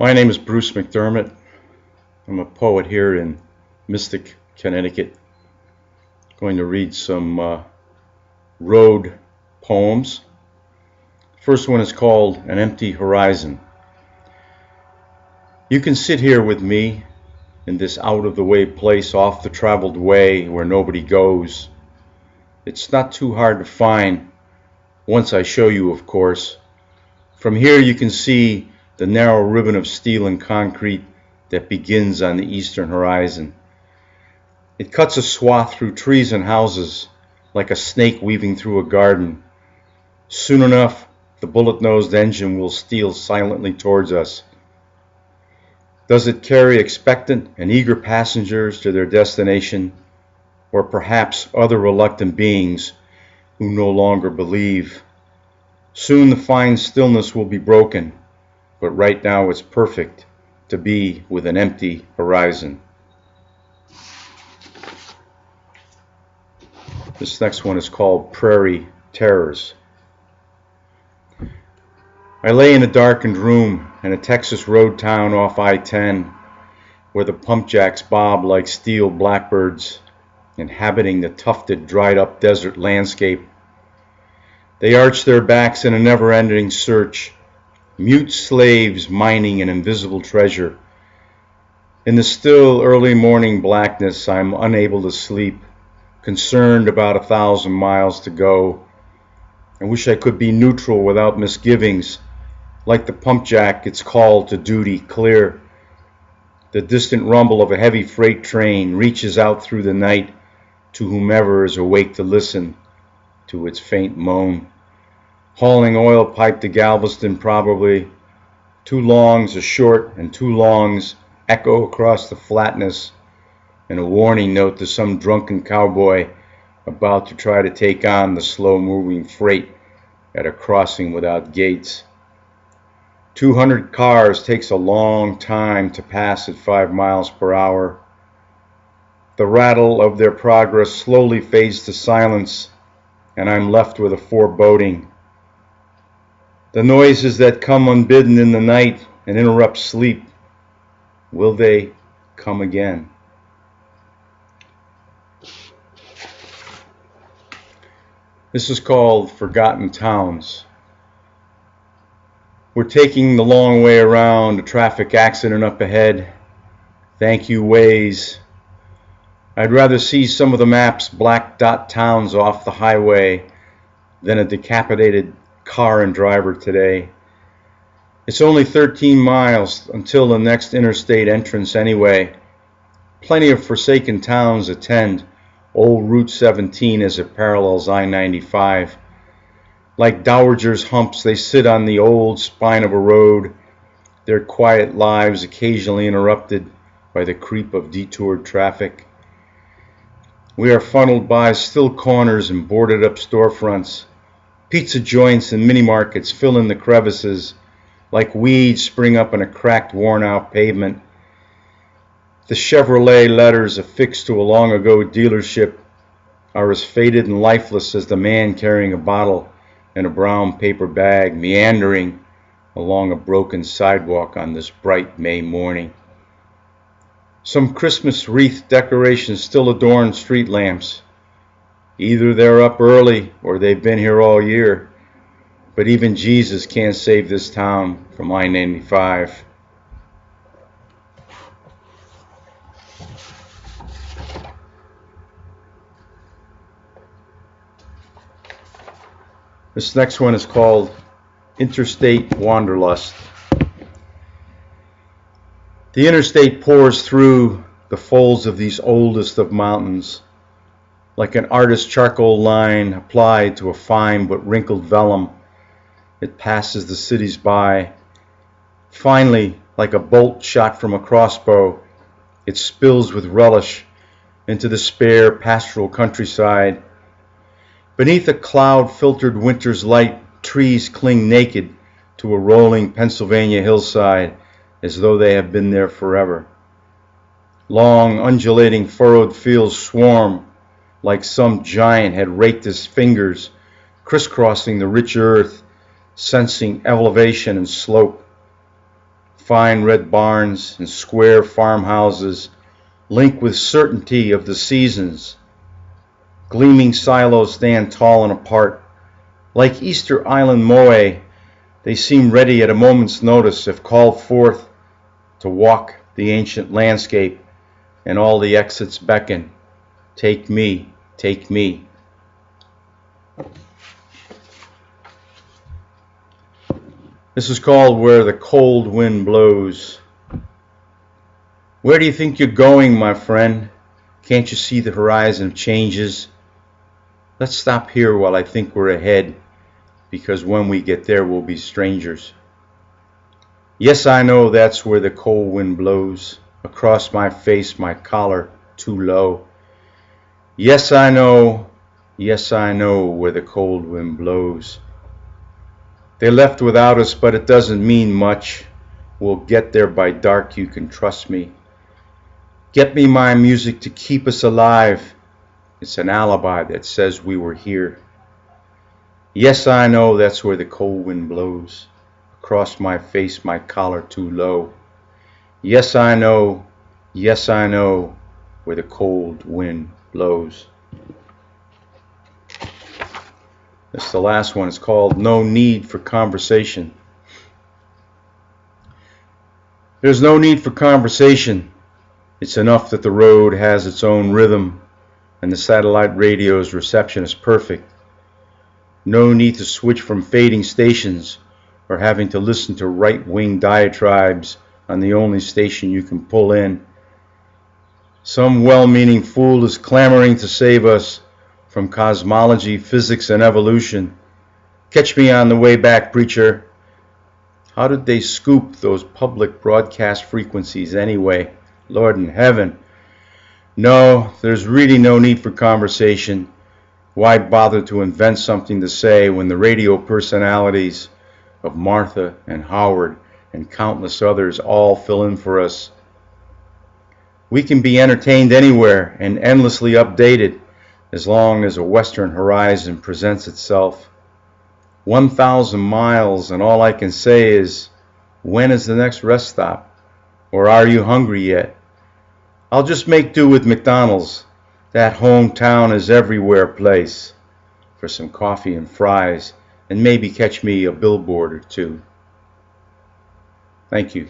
My name is Bruce McDermott. I'm a poet here in Mystic, Connecticut. Going to read some road poems. First one is called An Empty Horizon. You can sit here with me in this out-of-the-way place off the traveled way where nobody goes. It's not too hard to find, once I show you, of course. From here you can see the narrow ribbon of steel and concrete that begins on the eastern horizon. It cuts a swath through trees and houses like a snake weaving through a garden. Soon enough, the bullet-nosed engine will steal silently towards us. Does it carry expectant and eager passengers to their destination, or perhaps other reluctant beings who no longer believe? Soon the fine stillness will be broken, but right now it's perfect to be with an empty horizon. This next one is called Prairie Terrors. I lay in a darkened room in a Texas road town off I-10 where the pump jacks bob like steel blackbirds inhabiting the tufted, dried-up desert landscape. They arch their backs in a never-ending search, mute slaves mining an invisible treasure. In the still early morning blackness, I'm unable to sleep, concerned about 1,000 miles to go. I wish I could be neutral without misgivings. Like the pump jack, it's called to duty clear. The distant rumble of a heavy freight train reaches out through the night to whomever is awake to listen to its faint moan. Hauling oil pipe to Galveston probably. Two longs, a short, and two longs echo across the flatness, and a warning note to some drunken cowboy about to try to take on the slow-moving freight at a crossing without gates. 200 cars takes a long time to pass at 5 miles per hour. The rattle of their progress slowly fades to silence, and I'm left with a foreboding. The noises that come unbidden in the night and interrupt sleep, will they come again? This is called Forgotten Towns. We're taking the long way around, a traffic accident up ahead. Thank you, Waze. I'd rather see some of the map's black dot towns off the highway than a decapitated car and driver today. It's only 13 miles until the next interstate entrance anyway. Plenty of forsaken towns attend old Route 17 as it parallels I-95. Like dowagers' humps, they sit on the old spine of a road, their quiet lives occasionally interrupted by the creep of detoured traffic. We are funneled by still corners and boarded up storefronts. Pizza joints and mini-markets fill in the crevices. Like weeds spring up on a cracked, worn-out pavement. The Chevrolet letters affixed to a long-ago dealership are as faded and lifeless as the man carrying a bottle in a brown paper bag, meandering along a broken sidewalk on this bright May morning. Some Christmas wreath decorations still adorn street lamps. Either they're up early or they've been here all year. But even Jesus can't save this town from I-95. This next one is called Interstate Wanderlust. The interstate pours through the folds of these oldest of mountains, like an artist's charcoal line applied to a fine but wrinkled vellum. It passes the cities by. Finally, like a bolt shot from a crossbow, it spills with relish into the spare pastoral countryside. Beneath a cloud-filtered winter's light, trees cling naked to a rolling Pennsylvania hillside as though they have been there forever. Long, undulating, furrowed fields swarm like some giant had raked his fingers, crisscrossing the rich earth, sensing elevation and slope. Fine red barns and square farmhouses link with certainty of the seasons. Gleaming silos stand tall and apart. Like Easter Island moai, they seem ready at a moment's notice if called forth to walk the ancient landscape, and all the exits beckon. Take me, take me. This is called Where the Cold Wind Blows. Where do you think you're going, my friend? Can't you see the horizon of changes? Let's stop here while I think we're ahead, because when we get there we'll be strangers. Yes, I know that's where the cold wind blows, across my face, my collar too low. Yes, I know where the cold wind blows. They left without us, but it doesn't mean much. We'll get there by dark, you can trust me. Get me my music to keep us alive. It's an alibi that says we were here. Yes, I know that's where the cold wind blows, across my face, my collar too low. Yes, I know where the cold wind blows. This is the last one. It's called No Need for Conversation. There's no need for conversation. It's enough that the road has its own rhythm and the satellite radio's reception is perfect. No need to switch from fading stations or having to listen to right-wing diatribes on the only station you can pull in. Some well-meaning fool is clamoring to save us from cosmology, physics, and evolution. Catch me on the way back, preacher. How did they scoop those public broadcast frequencies anyway? Lord in heaven. No, there's really no need for conversation. Why bother to invent something to say when the radio personalities of Martha and Howard and countless others all fill in for us? We can be entertained anywhere and endlessly updated as long as a western horizon presents itself. 1,000 miles, and all I can say is, when is the next rest stop? Or are you hungry yet? I'll just make do with McDonald's, that hometown is everywhere place, for some coffee and fries, and maybe catch me a billboard or two. Thank you.